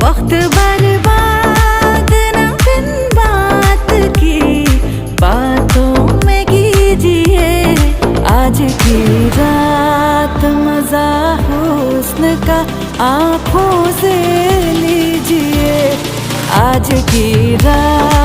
वक्त बर्बाद न बिन बात की बातों में कीजिए। आज की रात मजा हुस्न का आँखों से लीजिए। आज की रात